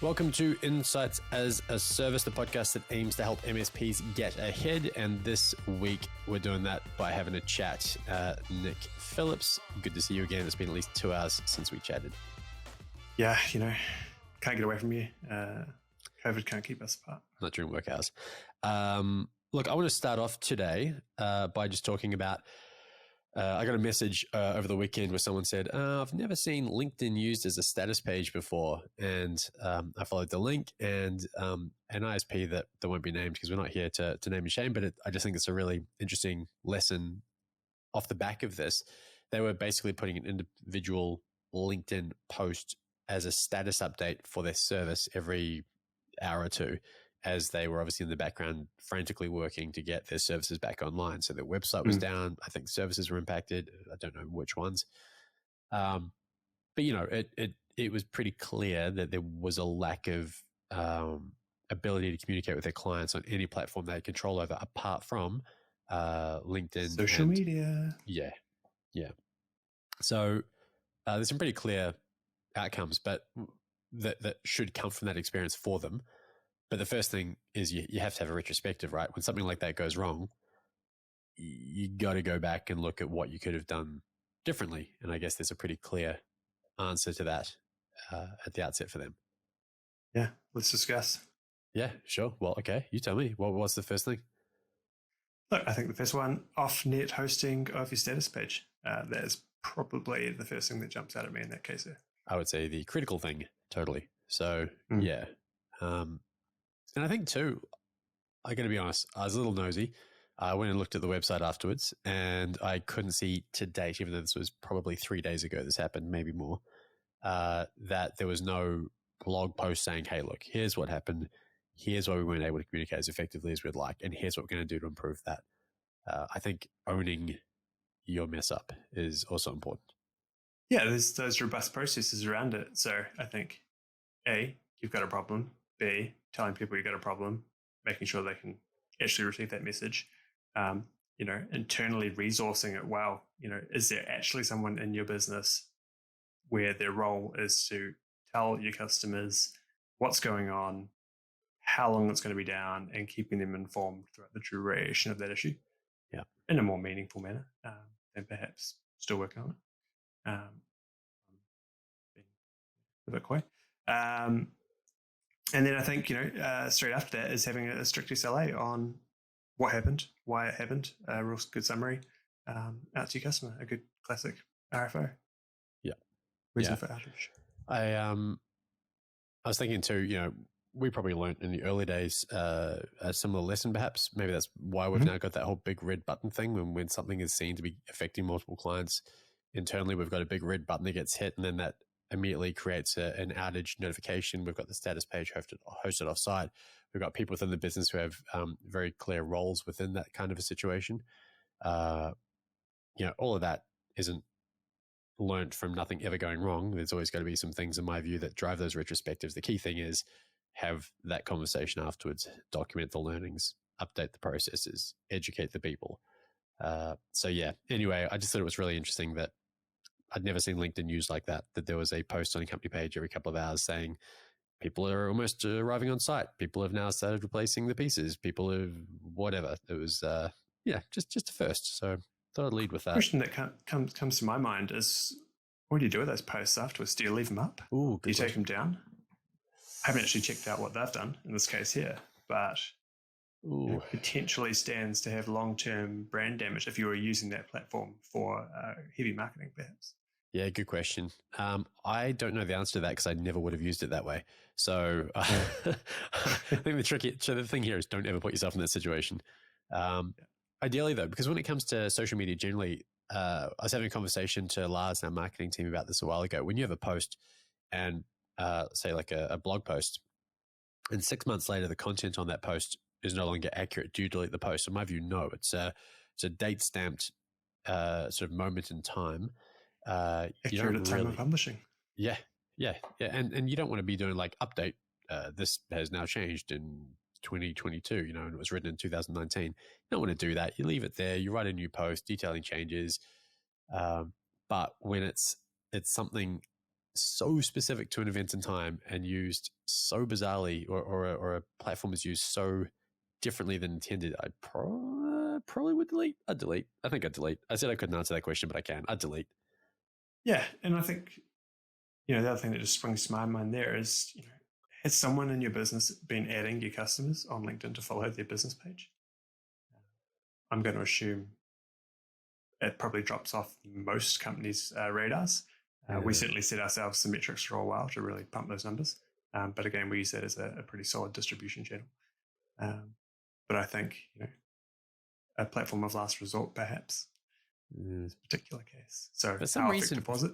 Welcome to Insights as a Service, the podcast that aims to help MSPs get ahead. And this week, we're doing that by having a chat. Nick Phillips, good to see you again. It's been at least 2 hours since we chatted. Yeah, can't get away from you. COVID can't keep us apart. Not during work hours. Look, I want to start off today by just talking about I got a message over the weekend where someone said, I've never seen LinkedIn used as a status page before. And I followed the link, and an ISP that won't be named because we're not here to name and shame, but I just think it's a really interesting lesson off the back of this. They were basically putting an individual LinkedIn post as a status update for their service every hour or two, as they were obviously in the background frantically working to get their services back online. So their website was down. I think services were impacted. I don't know which ones. But, it was pretty clear that there was a lack of ability to communicate with their clients on any platform they had control over apart from LinkedIn. Social media. Yeah. So there's some pretty clear outcomes, but that should come from that experience for them. But the first thing is you have to have a retrospective, right? When something like that goes wrong, you got to go back and look at what you could have done differently. And I guess there's a pretty clear answer to that at the outset for them. Yeah, let's discuss. Yeah, sure. Well, okay, you tell me. What's the first thing? Look, I think the first one, off-net hosting of your status page. That is probably the first thing that jumps out at me in that case here. I would say the critical thing, totally. So, yeah. And I think too, I got to be honest, I was a little nosy. I went and looked at the website afterwards, and I couldn't see to date, even though this was probably 3 days ago this happened, maybe more, that there was no blog post saying, hey, look, here's what happened. Here's why we weren't able to communicate as effectively as we'd like. And here's what we're going to do to improve that. I think owning your mess up is also important. Yeah, there's those robust processes around it. So I think, A, you've got a problem. B, telling people you've got a problem, making sure they can actually receive that message. Internally resourcing it well. Is there actually someone in your business where their role is to tell your customers what's going on, how long it's going to be down, and keeping them informed throughout the duration of that issue? Yeah, in a more meaningful manner than perhaps still working on it. Being a bit coy. And then I think, straight after that is having a strict SLA on what happened, why it happened, a real good summary out to your customer, a good classic RFO. Yeah. Reason for outage. I was thinking too, we probably learned in the early days a similar lesson perhaps. Maybe that's why we've now got that whole big red button thing when something is seen to be affecting multiple clients. Internally, we've got a big red button that gets hit, and then that immediately creates an outage notification. We've got the status page hosted off-site. We've got people within the business who have very clear roles within that kind of a situation. All of that isn't learned from nothing ever going wrong. There's always got to be some things, in my view, that drive those retrospectives. The key thing is have that conversation afterwards, document the learnings, update the processes, educate the people. Anyway, I just thought it was really interesting that I'd never seen LinkedIn used like that there was a post on a company page every couple of hours saying people are almost arriving on site. People have now started replacing the pieces. People have whatever. It was, just a first. So thought I'd lead with that. The question that comes to my mind is, what do you do with those posts afterwards? Do you leave them up? Ooh, do you take them down? I haven't actually checked out what they've done in this case here, but potentially stands to have long-term brand damage if you were using that platform for heavy marketing, perhaps. Yeah, good question. I don't know the answer to that because I never would have used it that way. So I think the thing here is don't ever put yourself in that situation. Ideally, though, because when it comes to social media generally, I was having a conversation to Lars and our marketing team about this a while ago. When you have a post and say like a blog post, and 6 months later the content on that post is no longer accurate, do you delete the post? In my view, no. It's a date stamped sort of moment in time. Accurate at time of publishing. Yeah. And you don't want to be doing like update. This has now changed in 2022, and it was written in 2019. You don't want to do that. You leave it there. You write a new post detailing changes. But when it's something so specific to an event in time and used so bizarrely, or a platform is used so differently than intended, I probably would delete. I'd delete. I think I'd delete. I said I couldn't answer that question, but I can. I'd delete. Yeah, and I think, the other thing that just springs to my mind there is, has someone in your business been adding your customers on LinkedIn to follow their business page? I'm going to assume it probably drops off most companies' radars. We certainly set ourselves some metrics for a while to really pump those numbers. But again, we use that as a pretty solid distribution channel. But I think, a platform of last resort, perhaps, in this particular case. So for some how reason, effective was it?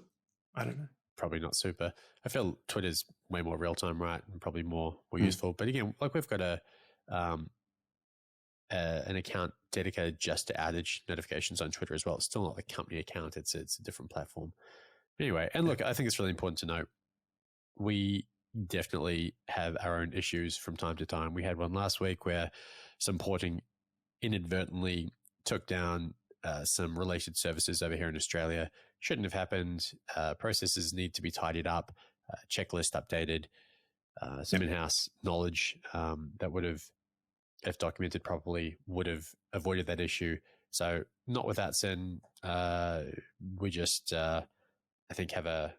I don't know. Probably not super. I feel Twitter's way more real time, right, and probably more useful. But again, like we've got an account dedicated just to outage notifications on Twitter as well. It's still not the company account; it's a different platform. Anyway, and look, I think it's really important to note we definitely have our own issues from time to time. We had one last week where some porting inadvertently took down some related services over here in Australia. Shouldn't have happened. Processes need to be tidied up, checklist updated, some in-house knowledge that would have, if documented properly, would have avoided that issue. So not with that sin, we just, I think, have a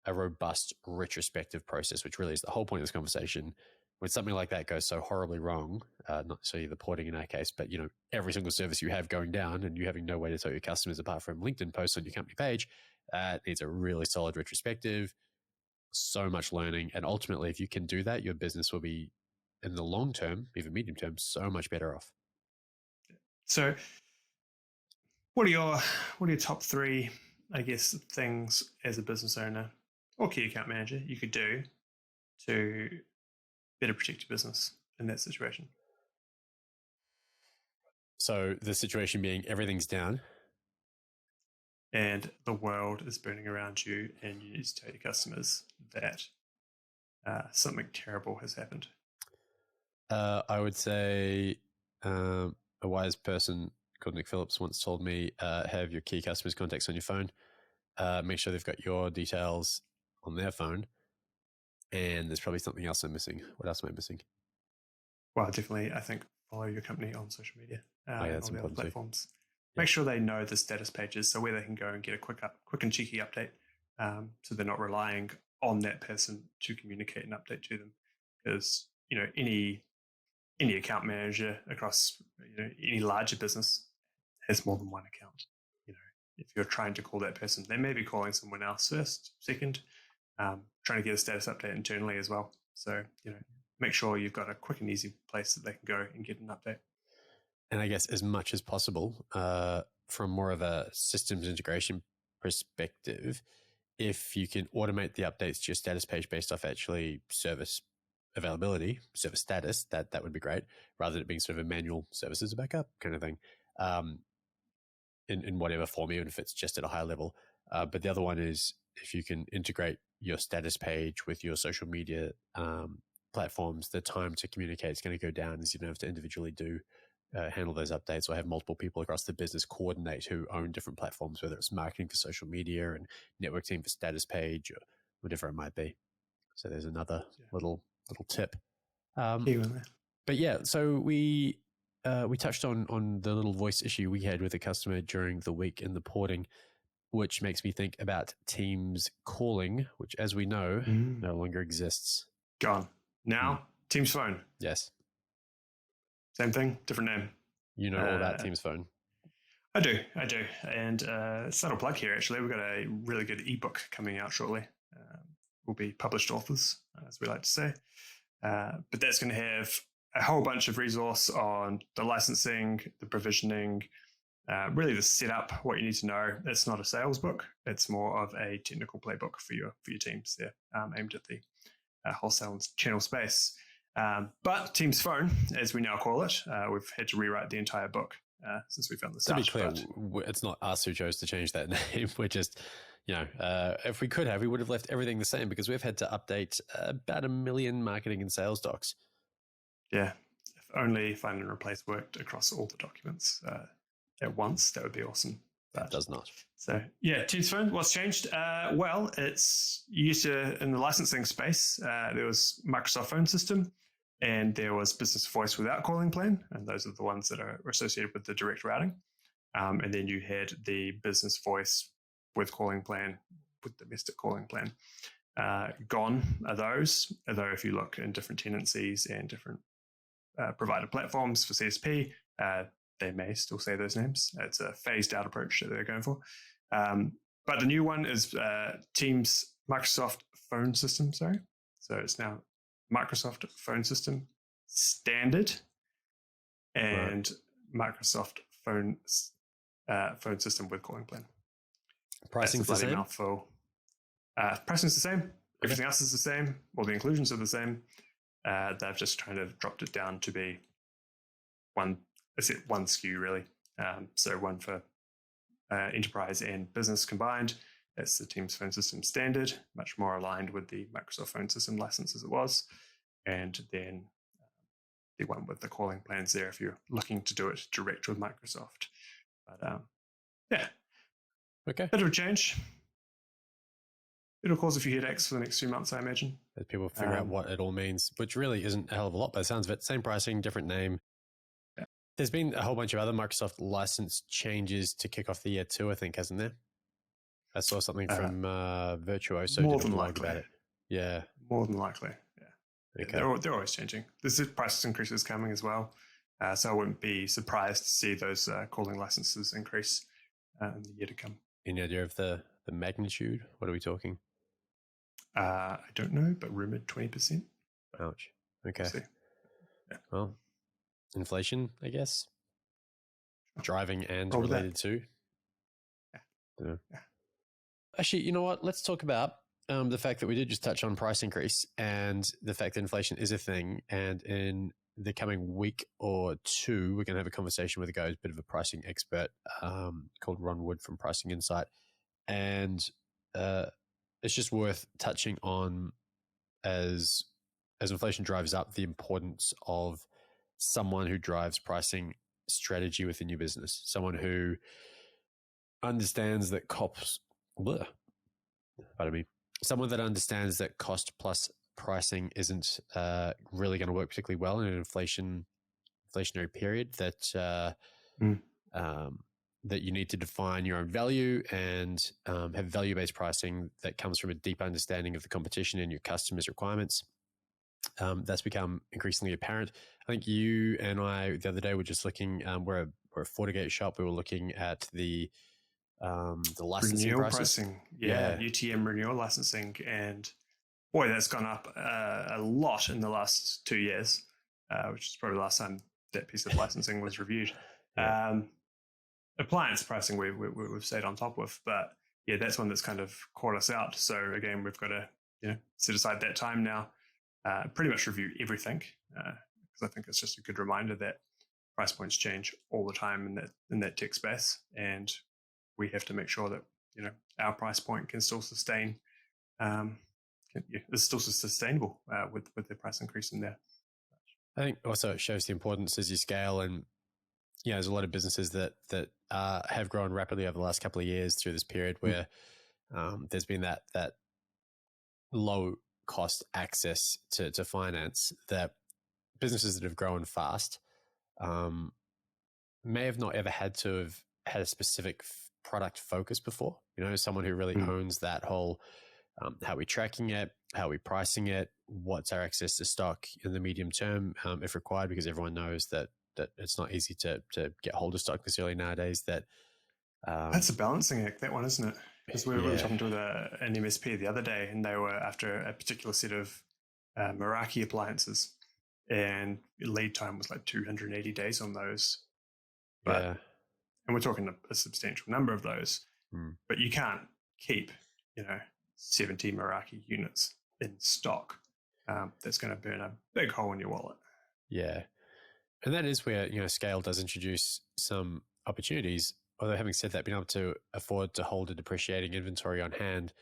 robust retrospective process, which really is the whole point of this conversation. When something like that goes so horribly wrong, not necessarily the porting in our case, but every single service you have going down and you having no way to tell your customers apart from LinkedIn posts on your company page, needs a really solid retrospective, so much learning. And ultimately, if you can do that, your business will be, in the long term, even medium term, so much better off. So what are your top three, I guess, things as a business owner or key account manager you could do to better protect your business in that situation? So the situation being everything's down. And the world is burning around you, and you need to tell your customers that something terrible has happened. I would say a wise person called Nick Phillips once told me, have your key customers' contacts on your phone. Make sure they've got your details on their phone. And there's probably something else I'm missing. What else am I missing? Well, definitely, I think follow your company on social media and all the other platforms. Make sure they know the status pages, so where they can go and get a quick and cheeky update, so they're not relying on that person to communicate an update to them. Because any account manager across any larger business has more than one account. If you're trying to call that person, they may be calling someone else first, second, trying to get a status update internally as well. So make sure you've got a quick and easy place that they can go and get an update. And I guess as much as possible, from more of a systems integration perspective, if you can automate the updates to your status page based off actually service availability, service status, that would be great, rather than it being sort of a manual services backup kind of thing, in whatever form, even if it's just at a high level. But the other one is if you can integrate your status page with your social media platforms, the time to communicate is going to go down as you don't have to individually handle those updates, or have multiple people across the business coordinate who own different platforms, whether it's marketing for social media and network team for status page or whatever it might be. So there's another little tip. But yeah, so we touched on the little voice issue we had with a customer during the week in the porting, which makes me think about Teams calling, which, as we know, no longer exists. Gone. Now, Teams phone. Yes. Same thing, different name. You know all about Teams phone. I do. And subtle plug here, actually. We've got a really good ebook coming out shortly. We'll be published authors, as we like to say. But that's going to have a whole bunch of resource on the licensing, the provisioning, really the setup, what you need to know. It's not a sales book. It's more of a technical playbook for your teams there, aimed at the wholesale and channel space. But Teams phone, as we now call it, we've had to rewrite the entire book since we found this out. To be clear, it's not us who chose to change that name. We're just, if we could have, we would have left everything the same, because we've had to update about 1 million marketing and sales docs. Yeah. If only find and replace worked across all the documents at once, that would be awesome. It does not. So yeah, Teams Phone, what's changed? Well, it's used to, in the licensing space, there was Microsoft Phone System and there was Business Voice without calling plan. And those are the ones that are associated with the direct routing. And then you had the Business Voice with calling plan, with domestic calling plan. Gone are those, although if you look in different tenancies and different provider platforms for CSP, they may still say those names. It's a phased out approach that they're going for. But the new one is Teams Microsoft Phone System, sorry. So it's now Microsoft Phone System Standard and Microsoft Phone System with calling plan. Pricing's the same? Mouthful. Pricing's the same. Everything else is the same. All the inclusions are the same. They've just kind of dropped it down to be one SKU really. So one for enterprise and business combined. That's the Teams Phone System Standard, much more aligned with the Microsoft Phone System license as it was. And then the one with the calling plans there if you're looking to do it direct with Microsoft. But yeah. Okay. Bit of a change. It'll cause a few headaches for the next few months, I imagine. As people figure out what it all means, which really isn't a hell of a lot, but it sounds of it. Same pricing, different name. Yeah. There's been a whole bunch of other Microsoft license changes to kick off the year too, I think, hasn't there? I saw something from Virtuoso. More than likely. About it. Yeah. More than likely, yeah. Okay. They're always changing. There's price increases coming as well. So I wouldn't be surprised to see those calling licenses increase in the year to come. Any idea of the magnitude? What are we talking? I don't know, but rumored 20%. Ouch. Okay. Yeah. Well, inflation, I guess. Driving and Roll related to. Yeah. Actually, you know what? Let's talk about the fact that we did just touch on price increase and the fact that inflation is a thing. And in the coming week or two, we're going to have a conversation with a guy who's a bit of a pricing expert called Ron Wood from Pricing Insight. And it's just worth touching on as inflation drives up, the importance of someone who drives pricing strategy within your business, someone who understands that someone that understands that cost plus pricing isn't really going to work particularly well in an inflationary period, that that you need to define your own value and have value-based pricing that comes from a deep understanding of the competition and your customers' requirements. That's become increasingly apparent. I think you and I the other day were just looking. We're a FortiGate shop. We were looking at the licensing renewal prices. Pricing, yeah, UTM renewal licensing, and boy, that's gone up a lot in the last 2 years, which is probably the last time that piece of licensing was reviewed. Yeah. Appliance pricing we've stayed on top of, but yeah, that's one that's kind of caught us out. So again, we've got to set aside that time now, pretty much review everything, because I think it's just a good reminder that price points change all the time in that tech space, and we have to make sure that our price point can still sustain, is still sustainable with the price increase in there. I think also it shows the importance as you scale, and there's a lot of businesses that have grown rapidly over the last couple of years through this period where there's been that low cost access to finance, that businesses that have grown fast may have not ever had to have had a specific product focus before. Someone who really owns that whole how are we tracking it, how are we pricing it, what's our access to stock in the medium term if required, because everyone knows that it's not easy to get hold of stock necessarily nowadays. That's a balancing act, that one, isn't it? Because we were talking to an MSP the other day, and they were after a particular set of Meraki appliances, and lead time was like 280 days on those. And we're talking a substantial number of those, but you can't keep 70 Meraki units in stock. That's going to burn a big hole in your wallet. Yeah. And that is where, scale does introduce some opportunities. Although having said that, being able to afford to hold a depreciating inventory on hand,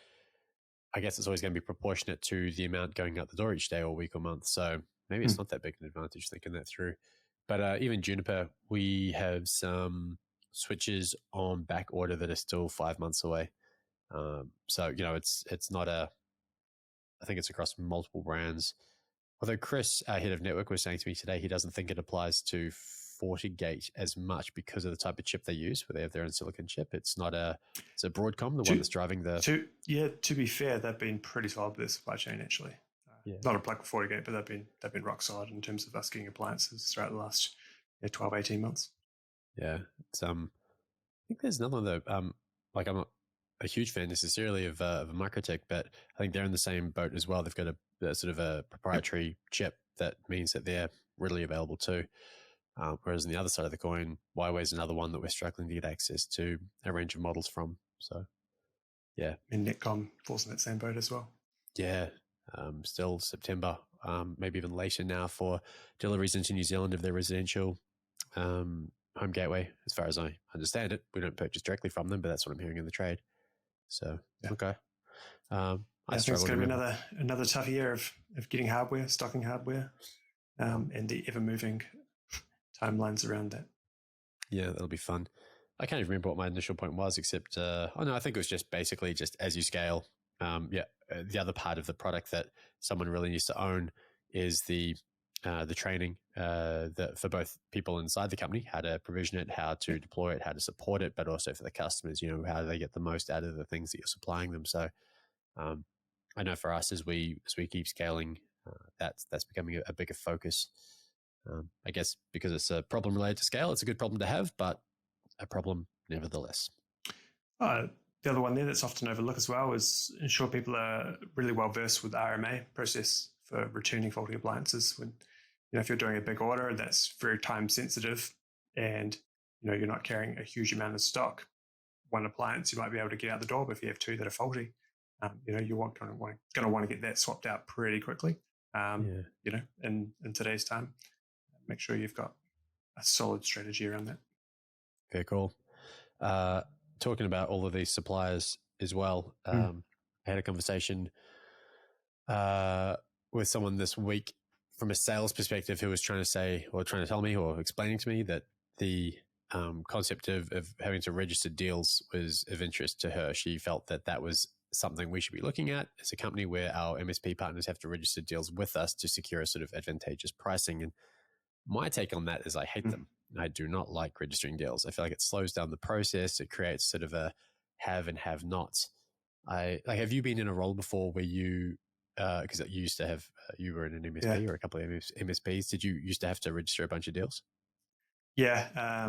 I guess it's always going to be proportionate to the amount going out the door each day or week or month. So maybe it's not that big an advantage thinking that through. But even Juniper, we have some switches on back order that are still 5 months away. So, it's not I think it's across multiple brands. Although Chris, our head of network, was saying to me today he doesn't think it applies to FortiGate as much because of the type of chip they use, where they have their own silicon chip. It's not it's a Broadcom, the one that's driving the... To be fair, they've been pretty solid with their supply chain, actually. Not a plug for FortiGate, but they've been rock solid in terms of us getting appliances throughout the last 12, 18 months. Yeah. It's, I think there's another one, though. I'm not a huge fan necessarily of a Microtech, but I think they're in the same boat as well. They've got a sort of a proprietary chip that means that they're readily available too. Whereas on the other side of the coin, Huawei is another one that we're struggling to get access to a range of models from. So, yeah. And Netcom falls in that same boat as well. Yeah. Still September, maybe even later now for deliveries into New Zealand of their residential home gateway. As far as I understand it, we don't purchase directly from them, but that's what I'm hearing in the trade. So, okay. I think it's going to be another tough year of getting hardware, stocking hardware, and the ever-moving timelines around that. Yeah, that'll be fun. I can't even remember what my initial point was, except, I think it was just basically just as you scale. The other part of the product that someone really needs to own is the training for both people inside the company, how to provision it, how to deploy it, how to support it, but also for the customers, how do they get the most out of the things that you're supplying them. So I know for us, as we keep scaling, that's becoming a bigger focus. I guess because it's a problem related to scale, it's a good problem to have, but a problem nevertheless. The other one there that's often overlooked as well is ensure people are really well versed with the RMA process for returning faulty appliances. When if you're doing a big order that's very time sensitive, and you're not carrying a huge amount of stock, one appliance you might be able to get out the door, but if you have two that are faulty, you're going to want to get that swapped out pretty quickly. In today's time, make sure you've got a solid strategy around that. Very cool. Talking about all of these suppliers as well, I had a conversation with someone this week from a sales perspective who was trying to tell me or explaining to me that the concept of having to register deals was of interest to her. She felt that was something we should be looking at as a company, where our MSP partners have to register deals with us to secure a sort of advantageous pricing. And my take on that is I hate them. I do not like registering deals. I feel like it slows down the process. It creates sort of a have and have nots. Have you been in a role before where you, because you used to have, you were in an MSP or a couple of MSPs. Did you used to have to register a bunch of deals? Yeah.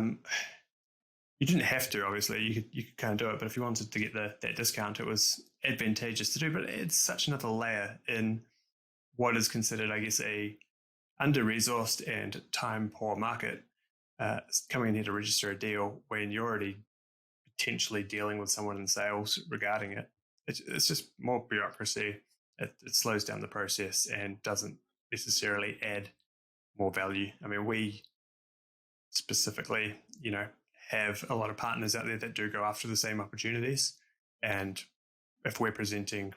You didn't have to, obviously. You could kind of do it, but if you wanted to get that discount, it was advantageous to do. But it's such another layer in what is considered, I guess, a under-resourced and time-poor market. Coming in here to register a deal when you're already potentially dealing with someone in sales regarding it. It's just more bureaucracy. It slows down the process and doesn't necessarily add more value. I mean, we specifically, have a lot of partners out there that do go after the same opportunities. And if we're presenting,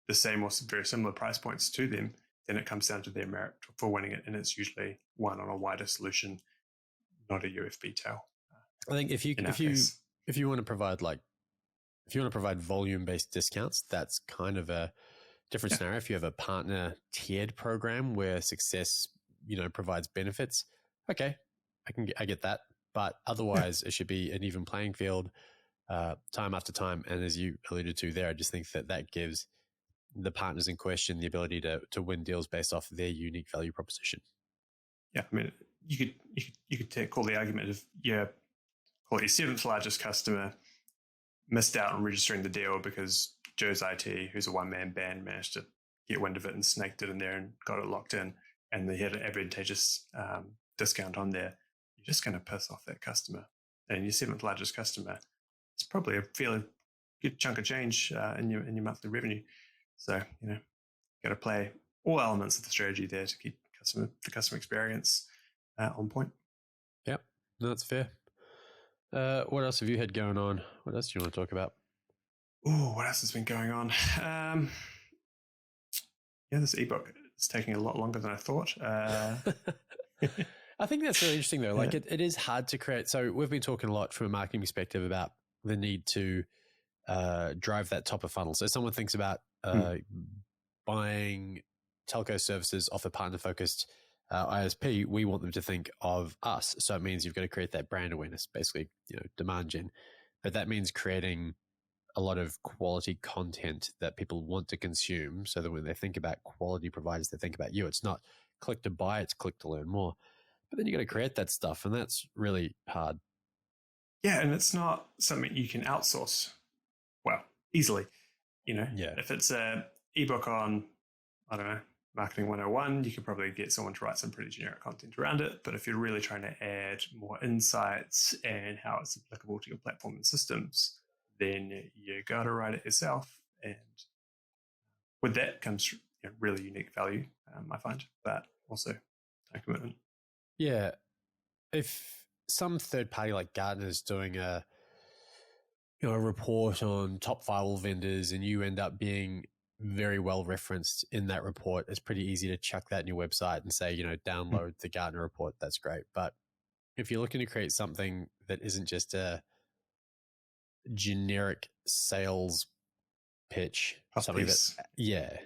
the same or very similar price points to them, then it comes down to their merit for winning it. And it's usually one on a wider solution, not a UFB tail. I think if you want to provide volume-based discounts, that's kind of a different scenario. If you have a partner tiered program where success, provides benefits, okay, I get that. But otherwise, it should be an even playing field, time after time. And as you alluded to there, I just think that gives the partners in question the ability to win deals based off their unique value proposition. Yeah, I mean, you could call the argument of call it your seventh largest customer missed out on registering the deal because Joe's IT, who's a one-man band, managed to get wind of it and snaked it in there and got it locked in, and they had an advantageous discount on there. You're just going to piss off that customer. And your seventh largest customer, it's probably a fairly good chunk of change in your monthly revenue. So, got to play all elements of the strategy there to keep the customer experience on point. Yep, no, that's fair. What else have you had going on? What else do you want to talk about? Oh, what else has been going on? This ebook is taking a lot longer than I thought. I think that's really interesting though. Like it is hard to create. So we've been talking a lot from a marketing perspective about the need to drive that top of funnel. So someone thinks about buying telco services off a partner focused ISP, we want them to think of us. So it means you've got to create that brand awareness, basically, demand gen. But that means creating a lot of quality content that people want to consume, so that when they think about quality providers, they think about you. It's not click to buy, it's click to learn more. But then you got to create that stuff, and that's really hard. Yeah, and it's not something you can outsource easily. Yeah. If it's a ebook on, I don't know, marketing 101, you could probably get someone to write some pretty generic content around it. But if you're really trying to add more insights and how it's applicable to your platform and systems, then you got to write it yourself. And with that comes really unique value, I find, but also time commitment. Yeah. If some third party like Gartner is doing a report on top firewall vendors and you end up being very well referenced in that report, it's pretty easy to chuck that in your website and say, download the Gartner report. That's great. But if you're looking to create something that isn't just a generic sales pitch, something that,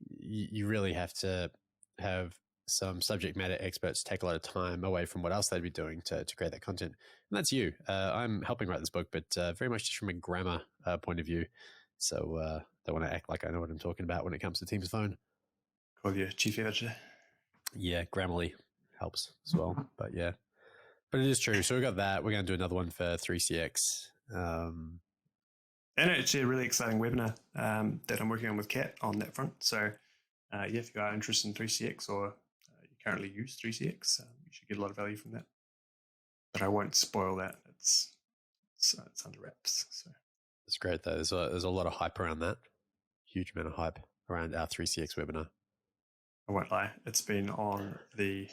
you really have to have some subject matter experts take a lot of time away from what else they'd be doing to create that content. And that's you. I'm helping write this book, but very much just from a grammar point of view. So don't want to act like I know what I'm talking about when it comes to Teams Phone. Call you chief editor. Yeah, Grammarly helps as well. But yeah, but it is true. So we got that. We're going to do another one for 3CX. And actually a really exciting webinar that I'm working on with Kat on that front. So if you are interested in 3CX or you currently use 3CX, you should get a lot of value from that. But I won't spoil that. It's under wraps. So it's great though. There's a lot of hype around that. Huge amount of hype around our 3CX webinar. I won't lie. It's been on the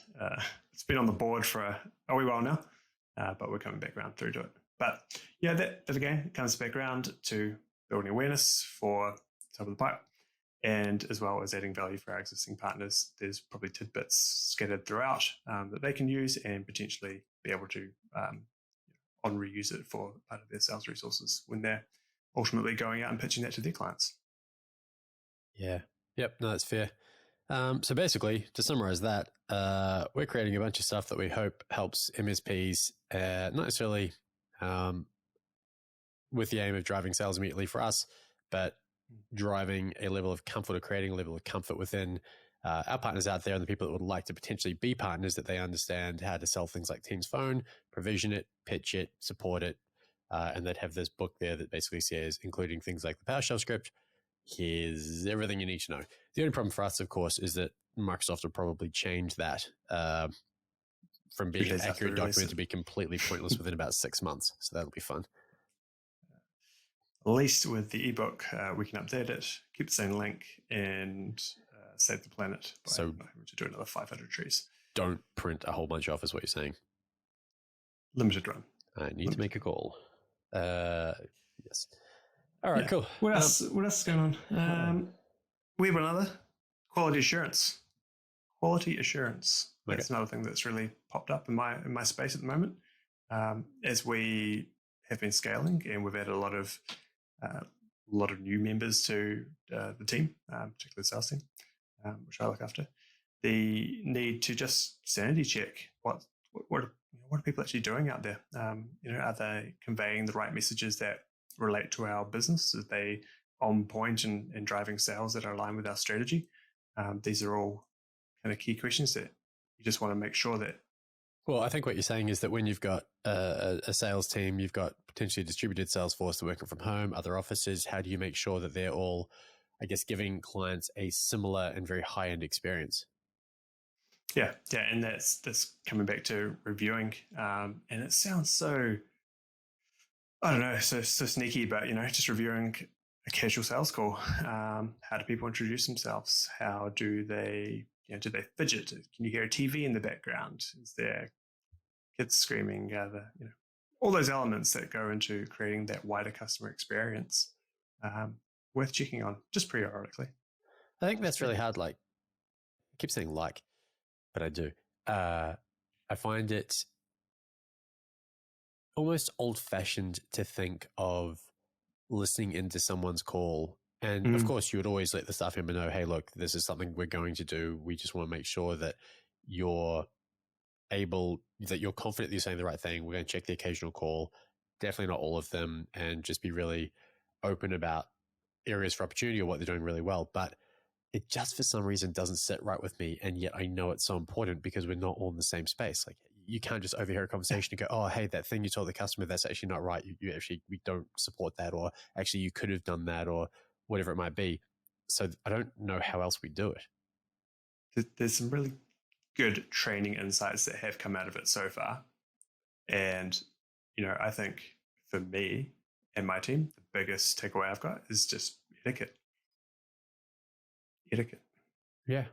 board for a wee while now, but we're coming back around through to it. But yeah, that again comes back around to building awareness for top of the pipe, and as well as adding value for our existing partners. There's probably tidbits scattered throughout that they can use and potentially be able to on reuse it for part of their sales resources when they're ultimately going out and pitching that to their clients. Yeah. Yep. No, that's fair. So basically, to summarize that, we're creating a bunch of stuff that we hope helps MSPs, not necessarily with the aim of driving sales immediately for us, but driving a level of comfort or creating a level of comfort within our partners out there and the people that would like to potentially be partners, that they understand how to sell things like Teams Phone, provision it, pitch it, support it, and they'd have this book there that basically says, including things like the PowerShell script, here's everything you need to know. The only problem for us, of course, is that Microsoft will probably change that from being an accurate document to be completely pointless within about 6 months. So that'll be fun. At least with the ebook, we can update it, keep the same link, and save the planet by not having to do another 500 trees. Don't print a whole bunch off, is what you're saying. Limited run. I need to make a call. Yes. All right, cool. What else is going on? We have another quality assurance. Quality assurance. That's another thing that's really popped up in my space at the moment. As we have been scaling, and we've added a lot of new members to the team, particularly the sales team, which I look after. The need to just sanity check what are people actually doing out there? Are they conveying the right messages that relate to our business? Are they on point and driving sales that are aligned with our strategy? These are all kind of key questions that you just want to make sure that. Well, I think what you're saying is that when you've got a sales team, you've got potentially a distributed sales force that working from home, other offices. How do you make sure that they're all, I guess, giving clients a similar and very high-end experience? Yeah, and that's coming back to reviewing, and it sounds so, I don't know, so sneaky, but just reviewing a casual sales call. How do people introduce themselves? How do they, do they fidget? Can you hear a TV in the background? Is there kids screaming? All those elements that go into creating that wider customer experience, worth checking on just periodically. I think that's really hard. Like, I keep saying but I do. I I find it almost old-fashioned to think of listening into someone's call. And of course, you would always let the staff member know, hey, look, this is something we're going to do. We just want to make sure that you're that you're confident that you're saying the right thing. We're going to check the occasional call, definitely not all of them, and just be really open about areas for opportunity or what they're doing really well. But it just for some reason doesn't sit right with me. And yet I know it's so important because we're not all in the same space. Like, you can't just overhear a conversation and go, oh, hey, that thing you told the customer, that's actually not right. We don't support that, or actually you could have done that, or whatever it might be. So I don't know how else we do it. There's some really good training insights that have come out of it so far. And, I think for me and my team, the biggest takeaway I've got is just etiquette. Yeah,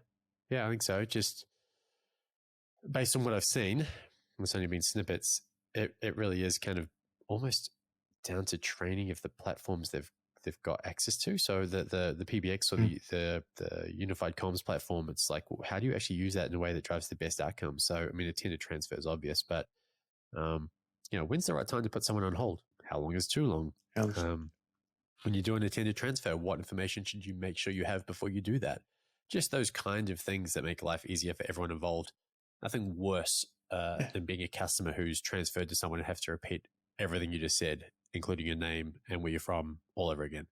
I think so. Just based on what I've seen, it's only been snippets, it really is kind of almost down to training of the platforms they've got access to. So the PBX or the unified comms platform, it's like, well, how do you actually use that in a way that drives the best outcome? So, I mean, attended transfer is obvious, but, when's the right time to put someone on hold? How long is too long? When you do an attended transfer, what information should you make sure you have before you do that? Just those kind of things that make life easier for everyone involved. Nothing worse than being a customer who's transferred to someone and have to repeat everything you just said, including your name and where you're from, all over again.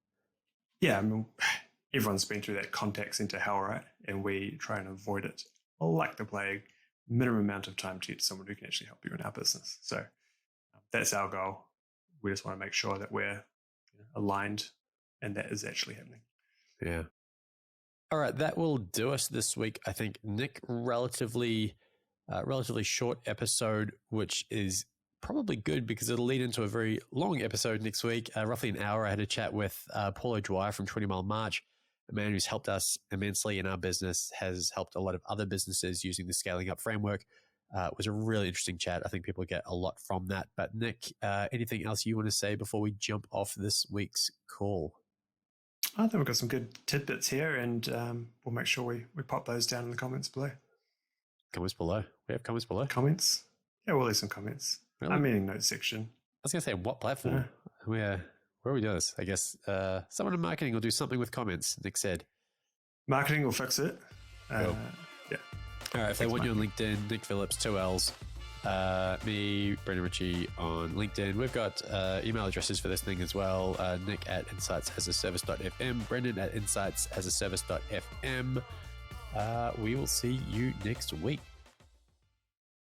Yeah, I mean, everyone's been through that contact center hell, right? And we try and avoid it like the plague. Minimum amount of time to get someone who can actually help you in our business. So that's our goal. We just want to make sure that we're aligned and that is actually happening. Yeah. All right, that will do us this week. I think, Nick, relatively short episode, which is probably good because it'll lead into a very long episode next week, roughly an hour. I had a chat with Paul O'Dwyer from 20 Mile March, a man who's helped us immensely in our business, has helped a lot of other businesses using the Scaling Up framework. It was a really interesting chat. I think people get a lot from that. But Nick, anything else you want to say before we jump off this week's call? I think we've got some good tidbits here, and we'll make sure we pop those down in the comments below. Comments below? We have comments below? Comments? Yeah, we'll leave some comments. Really? I'm meaning notes section. I was going to say, what platform? Where are we doing this? I guess someone in marketing will do something with comments, Nick said. Marketing will fix it. Cool. Yeah. All right, if they want you on LinkedIn, Nick Phillips, 2 L's. Me, Brendan Ritchie on LinkedIn. We've got email addresses for this thing as well. Nick at insightsasaservice.fm, Brendan at insightsasaservice.fm. We will see you next week.